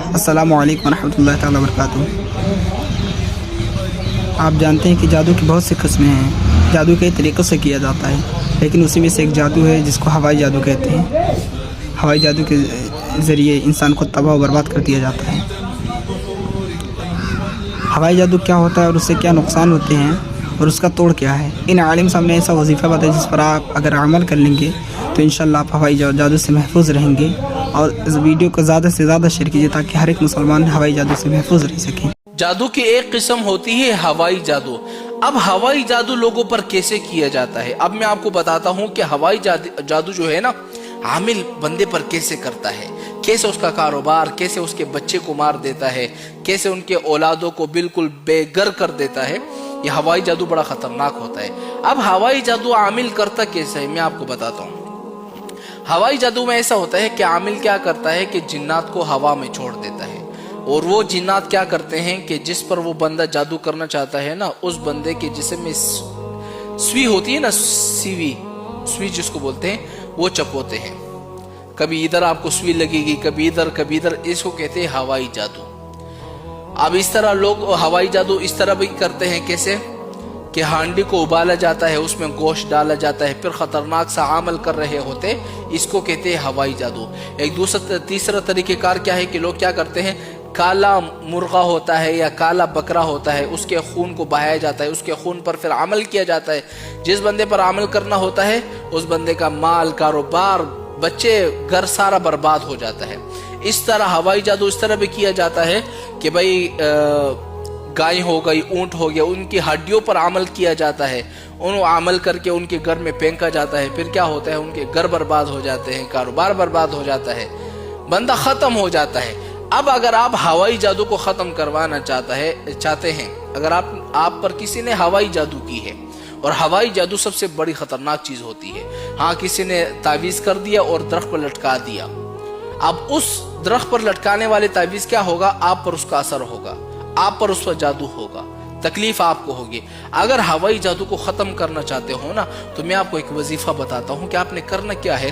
السلام علیکم ورحمۃ اللہ تعالی وبرکاتہ۔ آپ جانتے ہیں کہ جادو کی بہت سی قسمیں ہیں۔ جادو کئی طریقوں سے کیا جاتا ہے، لیکن اسی میں سے ایک جادو ہے جس کو ہوائی جادو کہتے ہیں۔ ہوائی جادو کے ذریعے انسان کو تباہ و برباد کر دیا جاتا ہے۔ ہوائی جادو کیا ہوتا ہے اور اس سے کیا نقصان ہوتے ہیں اور اس کا توڑ کیا ہے، ان عالم صاحب نے ایسا وظیفہ بتایا جس پر آپ اگر عمل کر لیں گے تو انشاءاللہ آپ ہوائی جادو سے محفوظ رہیں گے۔ اور اس ویڈیو کو زیادہ سے زیادہ شیئر کیجیے تاکہ ہر ایک مسلمان ہوائی جادو سے محفوظ رہ سکیں۔ جادو کی ایک قسم ہوتی ہے ہوائی جادو۔ اب ہوائی جادو لوگوں پر کیسے کیا جاتا ہے، اب میں آپ کو بتاتا ہوں کہ ہوائی جادو جو ہے نا، عامل بندے پر کیسے کرتا ہے، کیسے اس کا کاروبار، کیسے اس کے بچے کو مار دیتا ہے، کیسے ان کے اولادوں کو بالکل بے گھر کر دیتا ہے۔ یہ ہوائی جادو بڑا خطرناک ہوتا ہے۔ اب ہوائی جادو عامل کرتا کیسے ہے، میں آپ کو بتاتا ہوں۔ ہوائی جادو میں ایسا ہوتا ہے کہ عامل کیا کرتا ہے کہ جنات کو ہوا میں چھوڑ دیتا ہے، اور وہ جنات کیا کرتے ہیں کہ جس پر وہ بندہ جادو کرنا چاہتا ہے نا، اس بندے کے جسم میں سوئی ہوتی ہے نا، سوئی جس کو بولتے ہیں، وہ چپوتے ہیں۔ کبھی ادھر آپ کو سوئی لگے گی، کبھی ادھر، اس کو کہتے ہیں ہوائی جادو۔ اب اس طرح لوگ ہوائی جادو اس طرح بھی کرتے ہیں، کیسے کہ ہانڈی کو ابالا جاتا ہے، اس میں گوشت ڈالا جاتا ہے، پھر خطرناک سا عمل کر رہے ہوتے، اس کو کہتے ہیں ہوائی جادو۔ ایک تیسرا طریقہ کار کیا ہے کہ لوگ کیا کرتے ہیں، کالا مرغا ہوتا ہے یا کالا بکرا ہوتا ہے، اس کے خون کو بہایا جاتا ہے، اس کے خون پر پھر عمل کیا جاتا ہے۔ جس بندے پر عمل کرنا ہوتا ہے اس بندے کا مال، کاروبار، بچے، گھر سارا برباد ہو جاتا ہے۔ اس طرح ہوائی جادو اس طرح بھی کیا جاتا ہے کہ بھئی گائے ہو گئی، اونٹ ہو گیا، ان کی ہڈیوں پر عمل کیا جاتا ہے، انہوں عمل کر کے ان کے گھر میں پھینکا جاتا ہے، پھر کیا ہوتا ہے، ان کے گھر برباد ہو جاتے ہیں، کاروبار برباد ہو جاتا ہے، بندہ ختم ہو جاتا ہے۔ اب اگر آپ ہوائی جادو کو ختم کروانا چاہتے ہیں، اگر آپ پر کسی نے ہوائی جادو کی ہے، اور ہوائی جادو سب سے بڑی خطرناک چیز ہوتی ہے، ہاں کسی نے تعویذ کر دیا اور درخت پر لٹکا دیا، اب اس درخت پر لٹکانے والے تعویذ کیا ہوگا، آپ پر اس کا اثر ہوگا، آپ پر اس پر جادو ہوگا، تکلیف آپ کو ہوگی۔ اگر ہوائی جادو کو ختم کرنا چاہتے ہو نا، تو میں آپ کو ایک وظیفہ بتاتا ہوں کہ آپ نے کرنا کیا ہے۔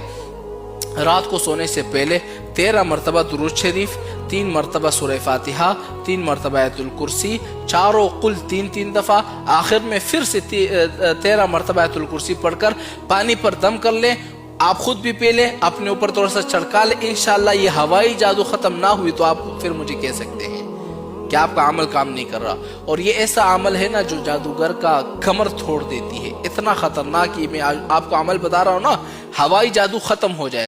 رات کو سونے سے پہلے 13 مرتبہ درود شریف، 3 مرتبہ سورہ فاتحہ، 3 مرتبہ آیت الکرسی، چاروں قل 3 دفعہ، آخر میں پھر سے 13 مرتبہ آیت الکرسی پڑھ کر پانی پر دم کر لیں، آپ خود بھی پی لیں، اپنے اوپر تھوڑا سا چھڑکا لیں، انشاءاللہ یہ ہوائی جادو ختم نہ ہوئی تو آپ پھر مجھے کہہ سکتے ہیں کہ آپ کا عمل کام نہیں کر رہا۔ اور یہ ایسا عمل ہے نا جو جادوگر کا کمر توڑ دیتی ہے، اتنا خطرناک، یہ میں آپ کو عمل بتا رہا ہوں نا، ہوائی جادو ختم ہو جائے۔